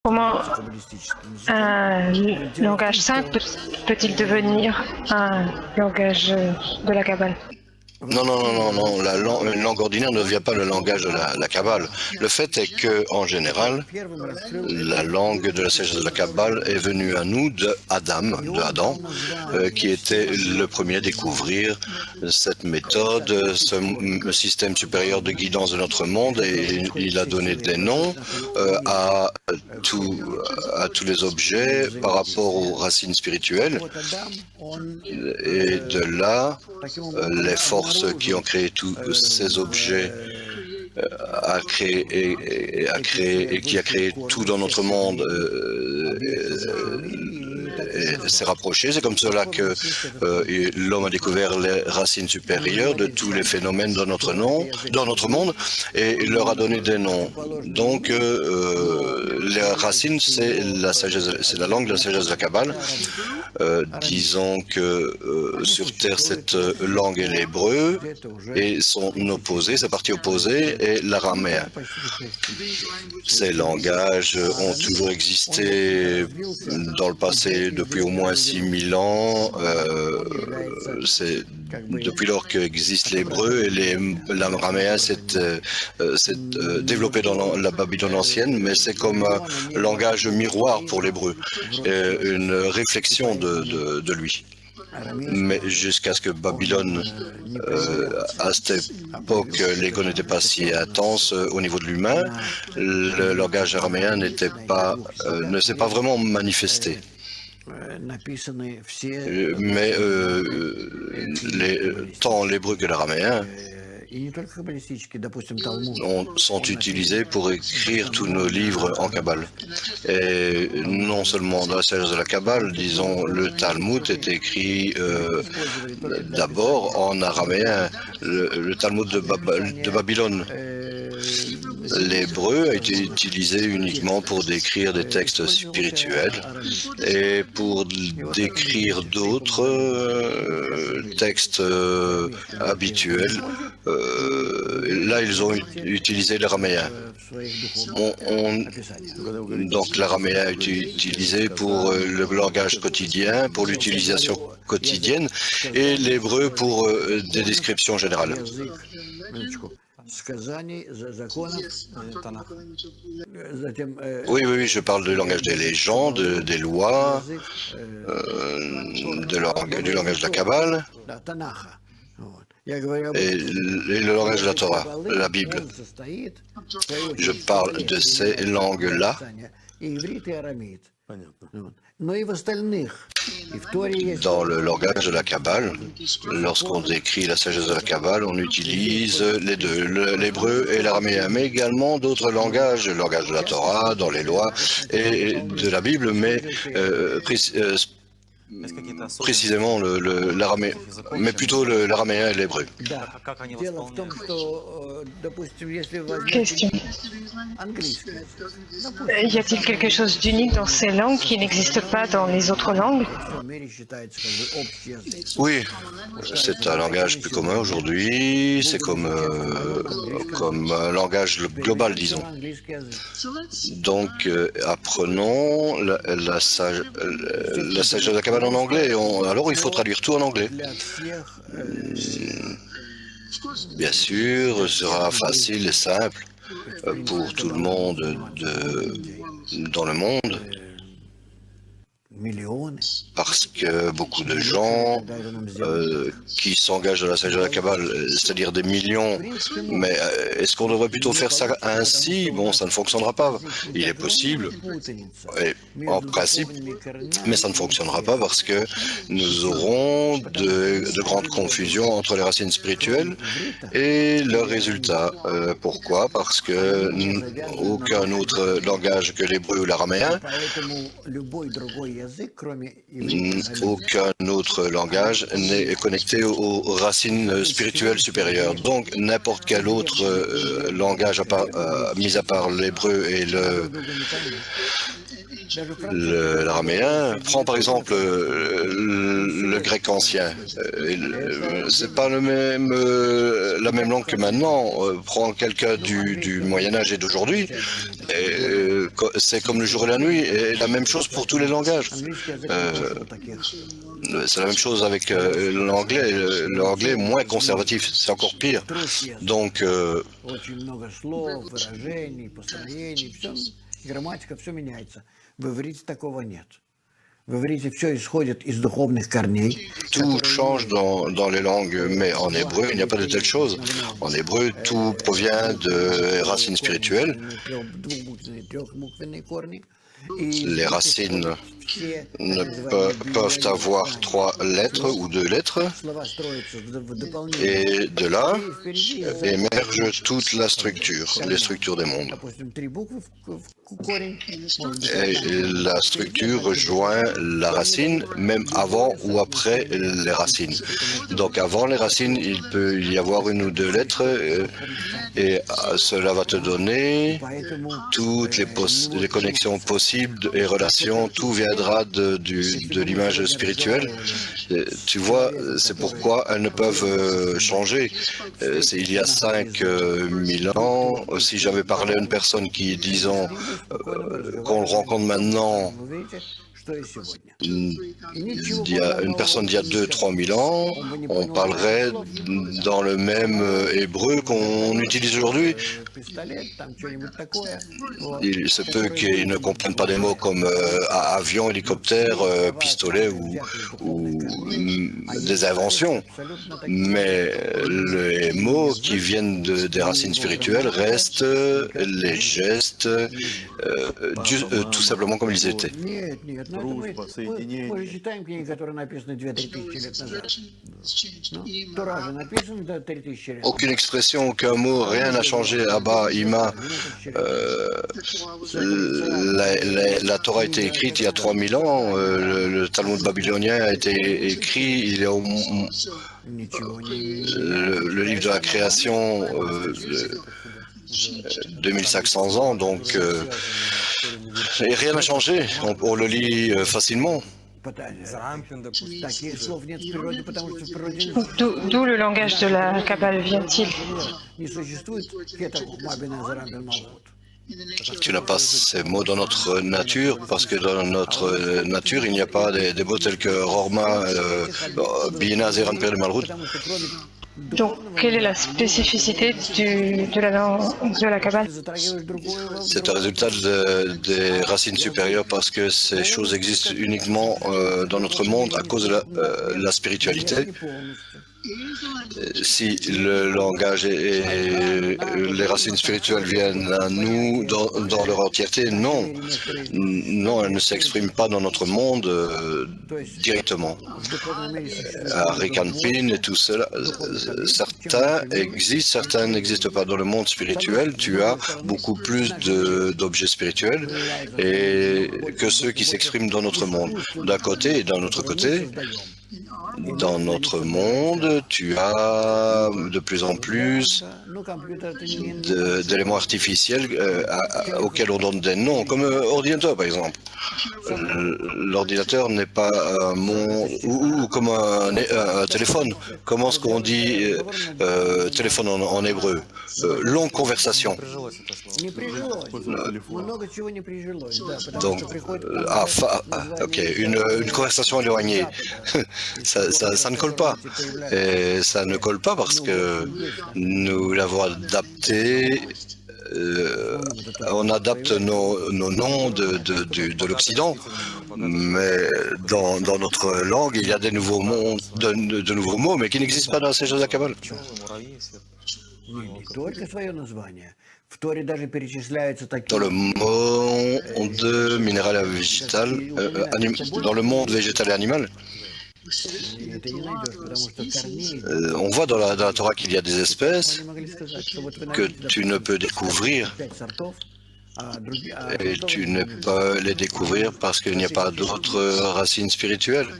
Comment un langage simple peut-il devenir un langage de la Kabbale? Non, non, non, non, non. Une langue ordinaire ne devient pas le langage de la Kabbale. Le fait est que, en général, la langue de la sagesse de la Kabbale est venue à nous de Adam, qui était le premier à découvrir cette méthode, ce système supérieur de guidance de notre monde, et il a donné des noms à tous les objets par rapport aux racines spirituelles. Et de là, les forces qui ont créé tous ces objets et qui a créé tout dans notre monde s'est rapproché. C'est comme cela que l'homme a découvert les racines supérieures de tous les phénomènes dans notre monde, et leur a donné des noms. Donc, les racines, c'est la langue de la sagesse de la Kabbale. Disons que sur Terre, cette langue est l'hébreu, et son opposé, sa partie opposée, est l'araméen. Ces langages ont toujours existé dans le passé depuis au moins 6000 ans. C'est depuis lors qu'existe l'hébreu, et l'araméen s'est développé dans la Babylone ancienne, mais c'est comme un langage miroir pour l'hébreu, une réflexion de lui. Mais jusqu'à ce que Babylone, à cette époque, l'ego n'était pas si intense au niveau de l'humain, le langage araméen ne s'est pas vraiment manifesté. Mais tant l'hébreu que l'araméen sont utilisés pour écrire tous nos livres en Kabbale. Et non seulement dans la sagesse de la Kabbale, disons, le Talmud est écrit d'abord en araméen, le Talmud de Babylone. L'hébreu a été utilisé uniquement pour décrire des textes spirituels, et pour décrire d'autres textes habituels. Là, ils ont utilisé l'araméen. Donc, l'araméen a été utilisé pour le langage quotidien, pour l'utilisation quotidienne, et l'hébreu pour des descriptions générales. Oui, je parle du langage des légendes, des lois, du langage de la Kabbale, et le langage de la Torah, la Bible. Je parle de ces langues-là. Dans le langage de la Kabbale, lorsqu'on décrit la sagesse de la Kabbale, on utilise les deux, l'hébreu et l'araméen, mais également d'autres langages, le langage de la Torah, dans les lois et de la Bible, mais précisément l'araméen, mais plutôt l'araméen et l'hébreu. Question. Y a-t-il quelque chose d'unique dans ces langues qui n'existe pas dans les autres langues? Oui, c'est un langage plus commun aujourd'hui, c'est comme un langage global, disons. Donc, apprenons la sagesse de la Kabbale en anglais, alors il faut traduire tout en anglais. Bien sûr, ce sera facile et simple pour tout le monde dans le monde, parce que beaucoup de gens qui s'engagent dans la sagesse de la Kabbale, c'est-à-dire des millions, mais est-ce qu'on devrait plutôt faire ça ainsi? Bon, ça ne fonctionnera pas. Il est possible, en principe, mais ça ne fonctionnera pas parce que nous aurons de grandes confusions entre les racines spirituelles et leurs résultats. Pourquoi? Parce que aucun autre langage que l'hébreu ou l'araméen, aucun autre langage n'est connecté aux racines spirituelles supérieures. Donc, n'importe quel autre langage, mis à part l'hébreu et l'araméen, prend par exemple le grec ancien. C'est pas la même langue que maintenant. Prends quelqu'un du Moyen Âge et d'aujourd'hui, c'est comme le jour et la nuit, et la même chose pour tous les langages. C'est la même chose avec l'anglais. L'anglais est moins conservatif, c'est encore pire. Donc, tout change dans les langues, mais en hébreu, il n'y a pas de telle chose. En hébreu, tout provient de racines spirituelles. Les racines peuvent avoir 3 lettres ou 2 lettres, et de là émerge toute la structure, les structures des mondes. Et la structure rejoint la racine, même avant ou après les racines. Donc avant les racines, il peut y avoir 1 ou 2 lettres, et cela va te donner toutes les connexions possibles et relations. Tout viendra de l'image spirituelle. Tu vois, c'est pourquoi elles ne peuvent changer. Il y a 5000 ans, si j'avais parlé à une personne qui, disons, qu'on le rencontre maintenant, il y a une personne d'il y a 2-3 000 ans, on parlerait dans le même hébreu qu'on utilise aujourd'hui. Il se peut qu'ils ne comprennent pas des mots comme avion, hélicoptère, pistolet ou des inventions, mais les mots qui viennent des racines spirituelles restent les gestes, tout simplement comme ils étaient. Aucune expression, aucun mot, rien n'a changé. Abba, Ima, la Torah a été écrite il y a 3000 ans, le Talmud babylonien a été écrit, il y a le livre de la création 2500 ans, donc et rien n'a changé, on le lit facilement. D'où le langage de la Kabbale vient-il? Tu n'as pas ces mots dans notre nature, parce que dans notre nature, il n'y a pas des mots tels que Rorma, Bina, Zeran, Per de Malrout. Donc, quelle est la spécificité de la langue de la Kabbale? C'est un résultat des racines supérieures, parce que ces choses existent uniquement dans notre monde à cause de la spiritualité. Si le langage et les racines spirituelles viennent à nous dans leur entièreté, non. Non, elles ne s'expriment pas dans notre monde directement. Rikanpin et tout cela, certains existent, certains n'existent pas. Dans le monde spirituel, tu as beaucoup plus d'objets spirituels que ceux qui s'expriment dans notre monde. D'un côté et d'un autre côté, dans notre monde, tu as de plus en plus d'éléments artificiels auxquels on donne des noms, comme ordinateur par exemple. L'ordinateur n'est pas un monde, ou comme un téléphone. Comment est-ce qu'on dit téléphone en hébreu? Longue conversation. Donc, ok, une conversation éloignée. Ça ne colle pas. Et ça ne colle pas parce que nous l'avons adapté. On adapte nos noms de l'Occident, mais dans notre langue, il y a de nouveaux mots, mais qui n'existent pas dans ces choses à Kabbale. Dans le monde minéral et végétal, dans le monde végétal et animal, on voit dans la Torah qu'il y a des espèces que tu ne peux découvrir, et tu ne peux les découvrir parce qu'il n'y a pas d'autres racines spirituelles.